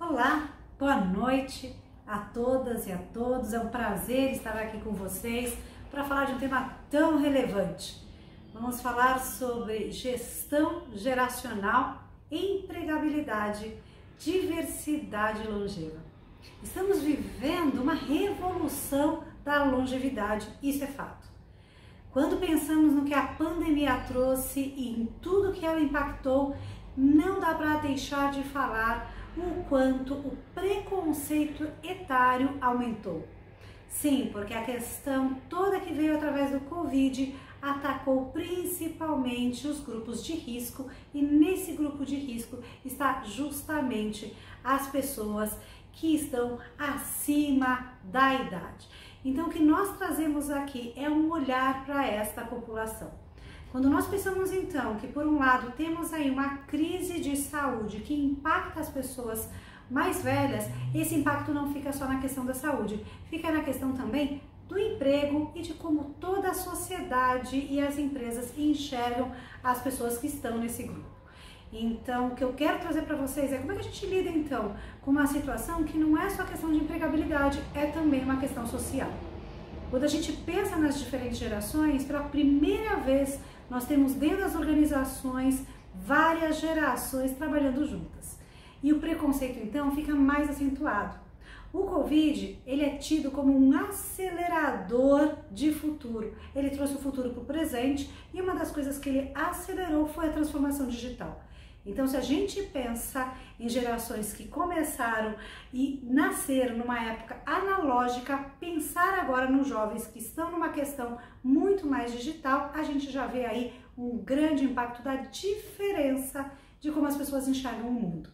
Olá, boa noite a todas e a todos. É um prazer estar aqui com vocês para falar de um tema tão relevante. Vamos falar sobre gestão geracional, empregabilidade, diversidade longeva. Estamos vivendo uma revolução da longevidade, isso é fato. Quando pensamos no que a pandemia trouxe e em tudo que ela impactou, não dá para deixar de falar o quanto o preconceito etário aumentou. Sim, porque a questão toda que veio através do Covid atacou principalmente os grupos de risco, e nesse grupo de risco está justamente as pessoas que estão acima da idade. Então o que nós trazemos aqui é um olhar para esta população. Quando nós pensamos então que por um lado temos aí uma crise de saúde que impacta as pessoas mais velhas, esse impacto não fica só na questão da saúde, fica na questão também do emprego e de como toda a sociedade e as empresas enxergam as pessoas que estão nesse grupo. Então, o que eu quero trazer para vocês é como é que a gente lida então com uma situação que não é só questão de empregabilidade, é também uma questão social. Quando a gente pensa nas diferentes gerações, pela primeira vez nós temos dentro das organizações várias gerações trabalhando juntas. E o preconceito então fica mais acentuado. O Covid, ele é tido como um acelerador de futuro. Ele trouxe o futuro para o presente e uma das coisas que ele acelerou foi a transformação digital. Então, se a gente pensa em gerações que começaram e nasceram numa época analógica, pensar agora nos jovens que estão numa questão muito mais digital, a gente já vê aí um grande impacto da diferença de como as pessoas enxergam o mundo.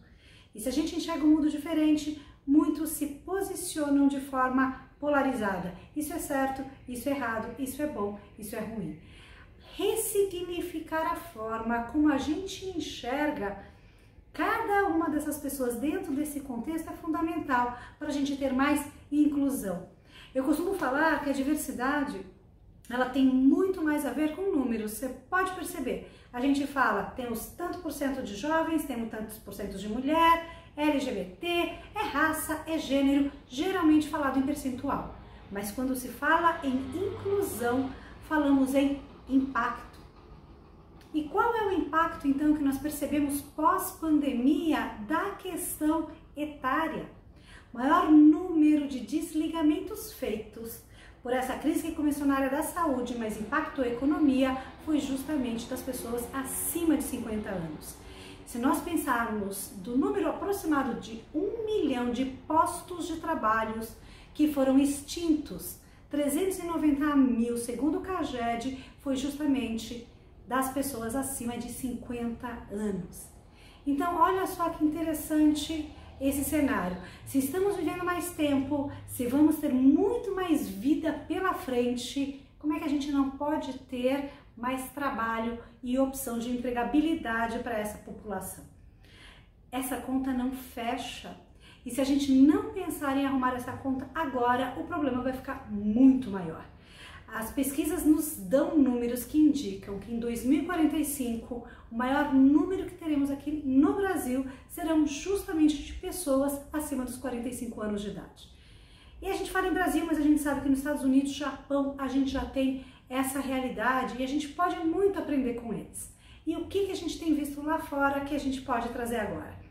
E se a gente enxerga um mundo diferente, muitos se posicionam de forma polarizada. Isso é certo, isso é errado, isso é bom, isso é ruim. Ressignificar a forma como a gente enxerga cada uma dessas pessoas dentro desse contexto é fundamental para a gente ter mais inclusão. Eu costumo falar que a diversidade ela tem muito mais a ver com números. Você pode perceber, a gente fala, temos tanto por cento de jovens, temos tantos por cento de mulher, LGBT, é raça, é gênero, geralmente falado em percentual. Mas quando se fala em inclusão, falamos em impacto. E qual é o impacto então que nós percebemos pós-pandemia da questão etária? O maior número de desligamentos feitos por essa crise que começou na área da saúde, mas impactou a economia, foi justamente das pessoas acima de 50 anos. Se nós pensarmos do número aproximado de 1 milhão de postos de trabalho que foram extintos, 390 mil, segundo o CAGED, foi justamente das pessoas acima de 50 anos. Então, olha só que interessante esse cenário. Se estamos vivendo mais tempo, se vamos ter muito mais vida pela frente, como é que a gente não pode ter mais trabalho e opção de empregabilidade para essa população? Essa conta não fecha. E se a gente não pensar em arrumar essa conta agora, o problema vai ficar muito maior. As pesquisas nos dão números que indicam que em 2045, o maior número que teremos aqui no Brasil serão justamente de pessoas acima dos 45 anos de idade. E a gente fala em Brasil, mas a gente sabe que nos Estados Unidos, Japão, a gente já tem essa realidade e a gente pode muito aprender com eles. E o que a gente tem visto lá fora que a gente pode trazer agora?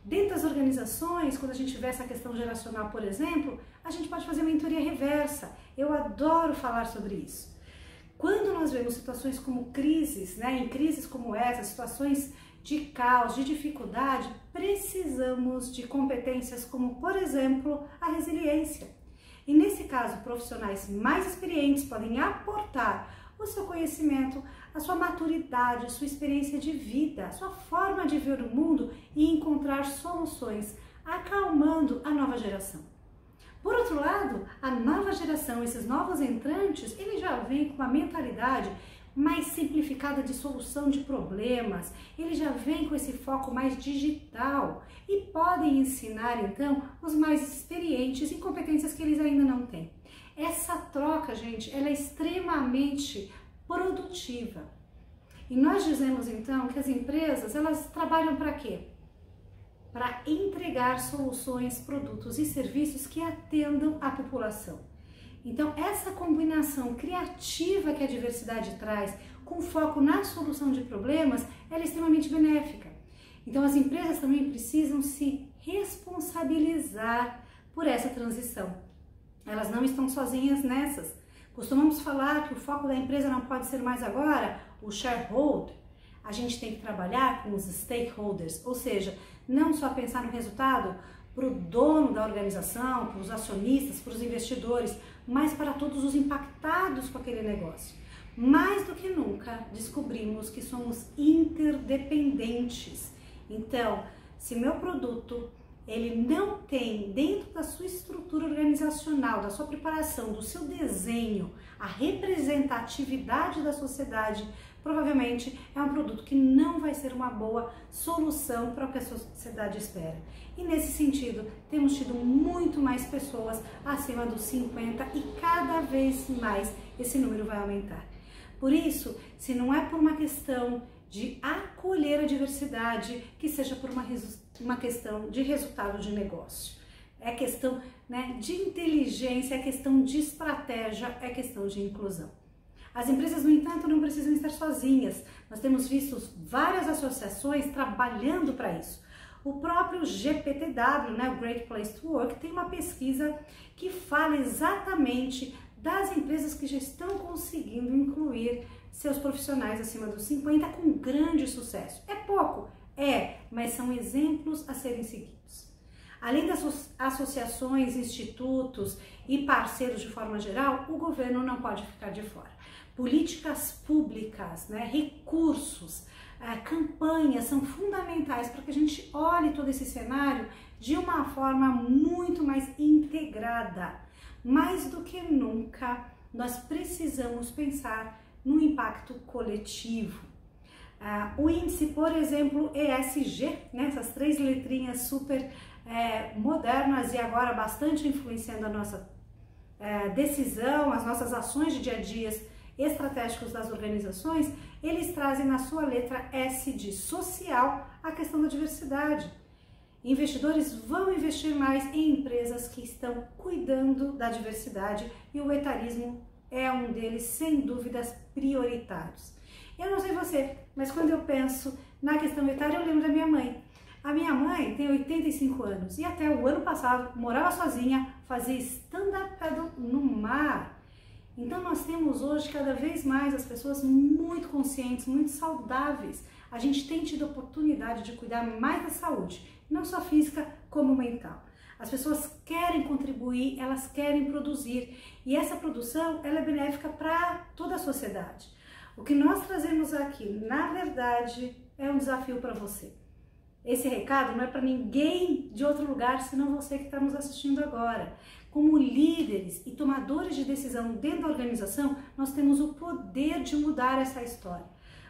Dentro das organizações, quando a gente vê essa questão geracional, por exemplo, a gente pode fazer mentoria reversa. Eu adoro falar sobre isso. Quando nós vemos situações como crises, em crises como essa, situações de caos, de dificuldade, precisamos de competências como, por exemplo, a resiliência. E nesse caso, profissionais mais experientes podem aportar o seu conhecimento, a sua maturidade, a sua experiência de vida, a sua forma de ver o mundo e encontrar soluções, acalmando a nova geração. Por outro lado, a nova geração, esses novos entrantes, eles já vêm com uma mentalidade mais simplificada de solução de problemas, eles já vêm com esse foco mais digital e podem ensinar então os mais experientes em competências que eles ainda não têm. Essa troca, gente, ela é extremamente produtiva. E nós dizemos então que as empresas, elas trabalham para quê? para entregar soluções, produtos e serviços que atendam a população. Então, essa combinação criativa que a diversidade traz, com foco na solução de problemas, ela é extremamente benéfica. Então, as empresas também precisam se responsabilizar por essa transição. Elas não estão sozinhas nessas. Costumamos falar que o foco da empresa não pode ser mais agora o shareholder. A gente tem que trabalhar com os stakeholders, ou seja, não só pensar no resultado para o dono da organização, para os acionistas, para os investidores, mas para todos os impactados com aquele negócio. Mais do que nunca, descobrimos que somos interdependentes. Então, se meu produto ele não tem dentro da sua estrutura organizacional, da sua preparação, do seu desenho, a representatividade da sociedade, provavelmente é um produto que não vai ser uma boa solução para o que a sociedade espera. E nesse sentido, temos tido muito mais pessoas acima dos 50 e cada vez mais esse número vai aumentar. Por isso, se não é por uma questão de acolher a diversidade, que seja por uma questão de resultado de negócio. É questão, né, de inteligência, é questão de estratégia, é questão de inclusão. As empresas, no entanto, não precisam estar sozinhas. Nós temos visto várias associações trabalhando para isso. O próprio GPTW, né, o Great Place to Work, tem uma pesquisa que fala exatamente das empresas que já estão conseguindo incluir seus profissionais acima dos 50 com grande sucesso. É pouco? É, mas são exemplos a serem seguidos. Além das associações, institutos e parceiros de forma geral, o governo não pode ficar de fora. Políticas públicas, né, recursos, campanhas são fundamentais para que a gente olhe todo esse cenário de uma forma muito mais integrada. Mais do que nunca, nós precisamos pensar no impacto coletivo. O índice, por exemplo, ESG, né, essas 3 letrinhas super modernas e agora bastante influenciando a nossa decisão, as nossas ações de dia a dia estratégicos das organizações, eles trazem na sua letra S de social a questão da diversidade. Investidores vão investir mais em empresas que estão cuidando da diversidade e o etarismo é um deles, sem dúvidas, prioritários. Eu não sei você, mas quando eu penso na questão etária, eu lembro da minha mãe. A minha mãe tem 85 anos e até o ano passado morava sozinha, fazia stand-up paddle no mar. Então nós temos hoje cada vez mais as pessoas muito conscientes, muito saudáveis. A gente tem tido a oportunidade de cuidar mais da saúde, não só física como mental. As pessoas querem contribuir, elas querem produzir e essa produção ela é benéfica para toda a sociedade. O que nós trazemos aqui, na verdade, é um desafio para você. Esse recado não é para ninguém de outro lugar, senão você que está nos assistindo agora. Como líderes e tomadores de decisão dentro da organização, nós temos o poder de mudar essa história.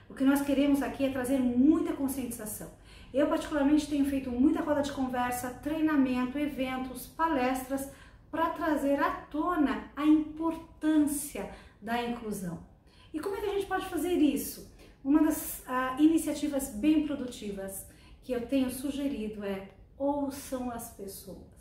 O que nós queremos aqui é trazer muita conscientização. Eu, particularmente, tenho feito muita roda de conversa, treinamento, eventos, palestras, para trazer à tona a importância da inclusão. E como é que a gente pode fazer isso? Uma das iniciativas bem produtivas que eu tenho sugerido é ouçam as pessoas.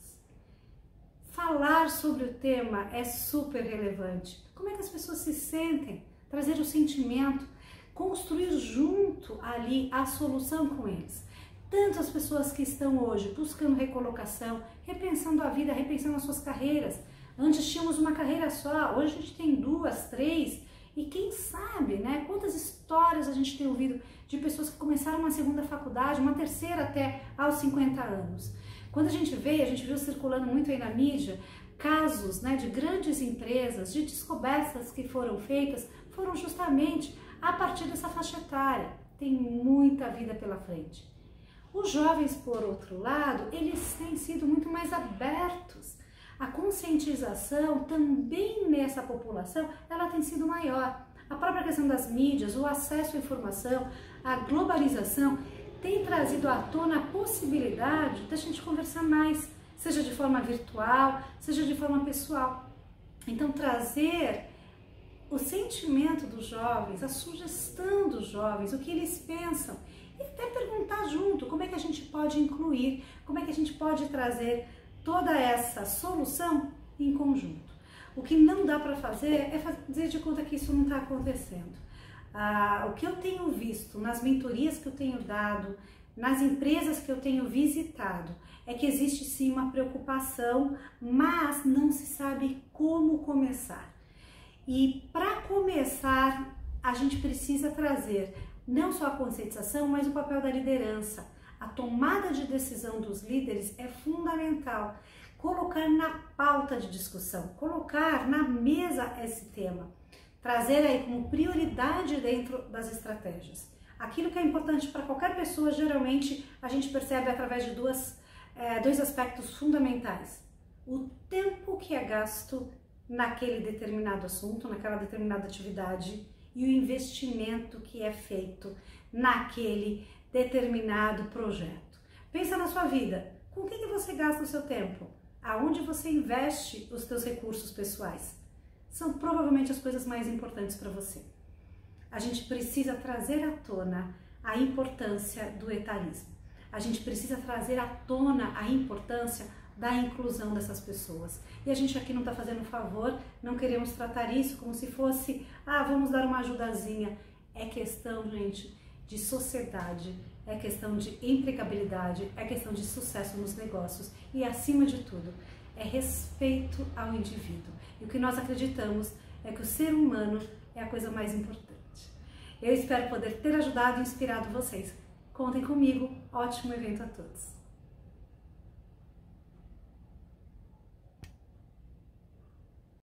Falar sobre o tema é super relevante. Como é que as pessoas se sentem? Trazer o sentimento, construir junto ali a solução com eles. Tanto as pessoas que estão hoje buscando recolocação, repensando a vida, repensando as suas carreiras. Antes tínhamos uma carreira só, hoje a gente tem 2, 3. E quem sabe, né, quantas histórias a gente tem ouvido de pessoas que começaram uma segunda faculdade, uma terceira até aos 50 anos. Quando a gente viu circulando muito aí na mídia, casos, né, de grandes empresas, de descobertas que foram feitas, foram justamente a partir dessa faixa etária. Tem muita vida pela frente. Os jovens, por outro lado, eles têm sido muito mais abertos. A conscientização também nessa população, ela tem sido maior. A própria questão das mídias, o acesso à informação, a globalização, tem trazido à tona a possibilidade da gente conversar mais, seja de forma virtual, seja de forma pessoal. Então, trazer o sentimento dos jovens, a sugestão dos jovens, o que eles pensam, e até perguntar junto como é que a gente pode incluir, como é que a gente pode trazer toda essa solução em conjunto. O que não dá para fazer é fazer de conta que isso não está acontecendo. O que eu tenho visto nas mentorias que eu tenho dado, nas empresas que eu tenho visitado, é que existe sim uma preocupação, mas não se sabe como começar. E para começar, a gente precisa trazer não só a conscientização, mas o papel da liderança. A tomada de decisão dos líderes é fundamental. Colocar na pauta de discussão, colocar na mesa esse tema, trazer aí como prioridade dentro das estratégias. Aquilo que é importante para qualquer pessoa, geralmente a gente percebe através de dois aspectos fundamentais. O tempo que é gasto naquele determinado assunto, naquela determinada atividade, e o investimento que é feito naquele determinado projeto. Pensa na sua vida, com o que você gasta o seu tempo? Aonde você investe os seus recursos pessoais? São provavelmente as coisas mais importantes para você. A gente precisa trazer à tona a importância do etarismo. A gente precisa trazer à tona a importância da inclusão dessas pessoas. E a gente aqui não está fazendo favor, não queremos tratar isso como se fosse, vamos dar uma ajudazinha. É questão, gente, de sociedade, é questão de empregabilidade, é questão de sucesso nos negócios e, acima de tudo, é respeito ao indivíduo. E o que nós acreditamos é que o ser humano é a coisa mais importante. Eu espero poder ter ajudado e inspirado vocês. Contem comigo, ótimo evento a todos!